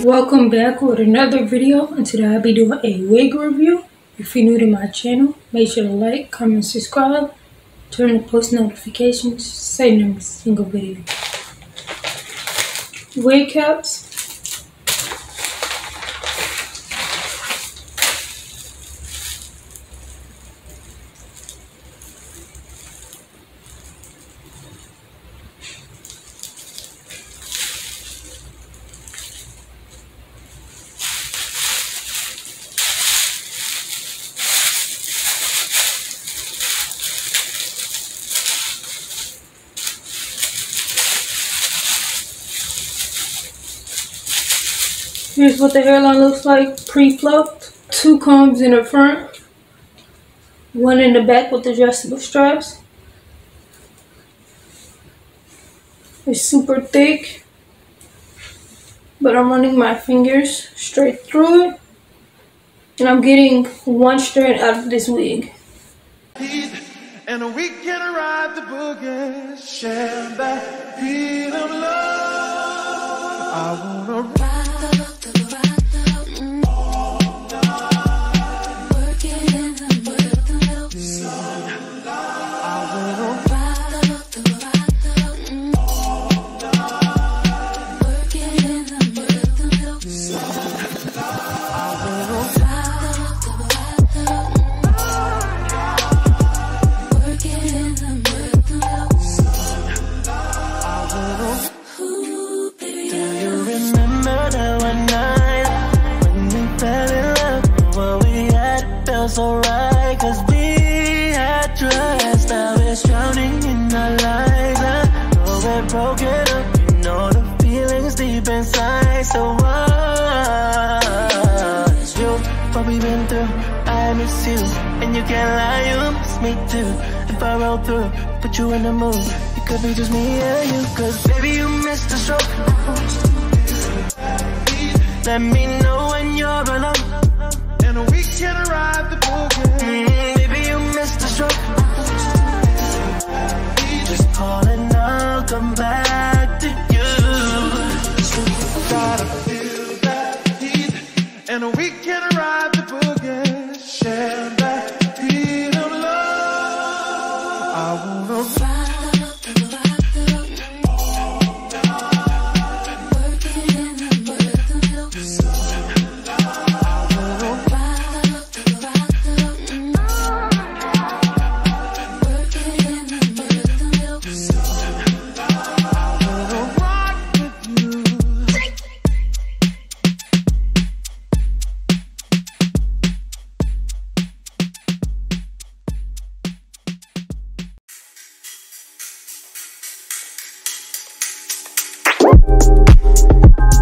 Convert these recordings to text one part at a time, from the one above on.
Welcome back with another video, and today I'll be doing a wig review. If you're new to my channel, make sure to like, comment, subscribe, turn on post notifications so you never miss a single video. Wig caps. Here's what the hairline looks like pre-fluffed. 2 combs in the front, 1 in the back with adjustable straps. It's super thick, but I'm running my fingers straight through it, and I'm getting 1 strand out of this wig. And we can ride the boogie, share that beat of love. I wanna ride. So right, cause we had trust. Now it's drowning in our lives, though we're broken up, you know the feelings deep inside. So what? You, what we've been through, I miss you, and you can't lie, you miss me too. If I roll through, put you in the mood, it could be just me and you, cause baby you missed the stroke. Let me know when you're alone, and we can ride the boogie. Baby, you missed the stroke. Just call and I'll come back to you. Gotta feel that heat, and we can ride the boogie, share that beat of love. I wanna ride.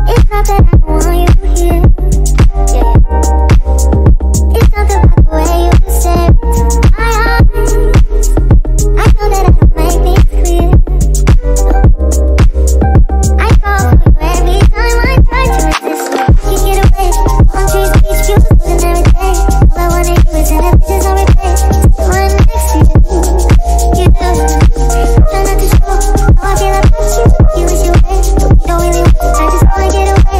It's not that I don't want you here, yeah. It's something about the way you stare into my eyes. I know that I don't make things clear. I fall for you every time I try to resist. You get away, palm trees, beach views, and every day. All I wanna do is send up pictures on replay. Still right next to you, you do. Try not to show how I feel about you. You wish you were, but we don't really want. I just wanna get away.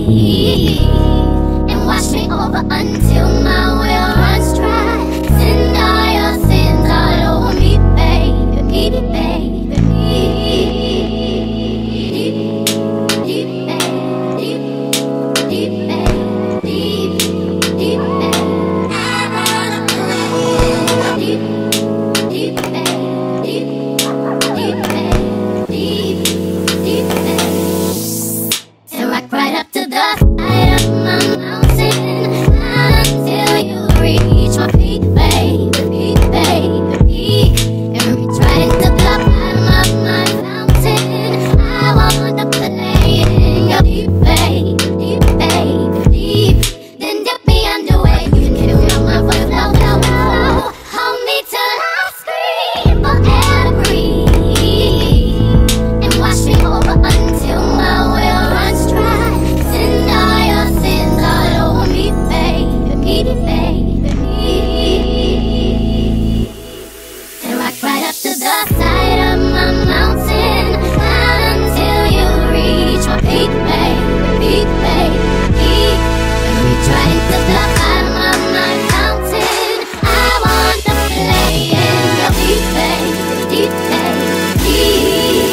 and wash me over until my well runs dry. Send all your sins all over me, baby, me, baby, me. Deep, deep, deep, deep, deep, I wanna play. Deep, deep, deep, deep, deep, deep, and rock right up to the side of my mountain until you reach my peak, baby, peak, baby, peak, and reach right into the bottom of my fountain. I wanna play in your deep, baby, deep, baby, deep. Then dip me underway. You can feel my voice flow, flow, flow. Hold me till I scream forever, breathe, and wash me over until my well runs dry. Send all your sins all over me, baby, me, baby, me. And rock right up to the side of my mountain until you reach my peak, baby, peak, baby, peak, and reach right into the bottom of my fountain. I want to play in your deep, baby, deep, baby, deep.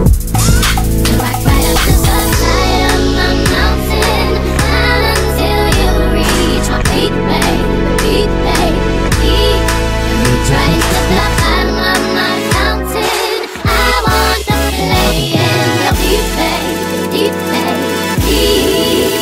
Rock right up to the side of my mountain until you reach my peak, baby, peak, baby, peak, and reach right into the bottom of my fountain. I want to play in your deep, baby, deep, baby, deep.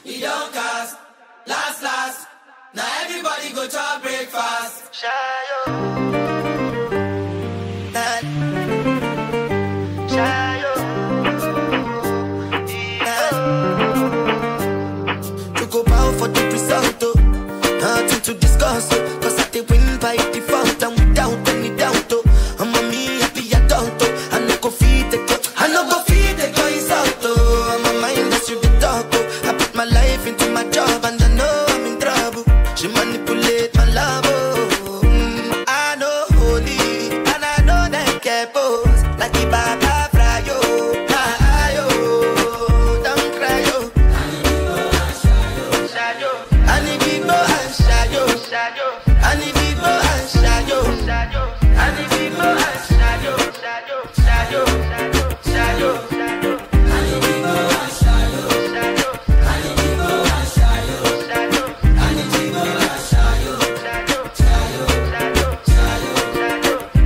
It don't cost, last. Now everybody go to breakfast. Shayo. Shayo. To go bow for the result, oh. Nothing to discuss, oh. Cause I did win by default and without any doubt, oh. I'm a me happy adult, oh. I no go feed the girl, I no go feed the guys out, oh. I'm a mind that's you the dog, oh. I put my life into my job and I know I'm in trouble. She manipulate my love, oh. I know holy and I know that get pose like the Baba Frayo. Ayo, don't cry, yo. I need people and shadow. I need people and shadow. I need people and shadow.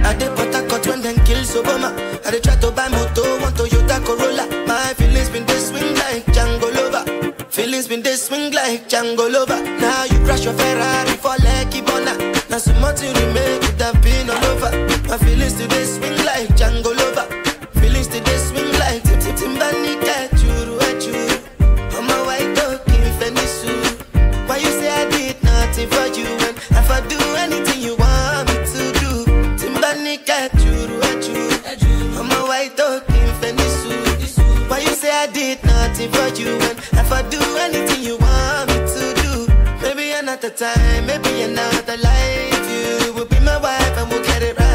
I dey put a cut when them kill Obama. I dey try to buy moto, want Toyota Corolla. My feelings been they swing like Django Lover. Feelings been they swing like Django Lover. Now you crash your Ferrari for Lucky Bona. Now so much you remake it have been all over. My feelings today swing like Django Lover. Feelings today swing like Timbani cat churu churu. I'm a white dog in Fenisu. Why you say I did nothing for you when if I do anything you want me to do? Timbani cat churu churu. I'm a white dog in Fenisu. Why you say I did nothing? nothing for you. And if I do anything you want me to do, maybe another time, maybe another life, you will be my wife and we'll get it right.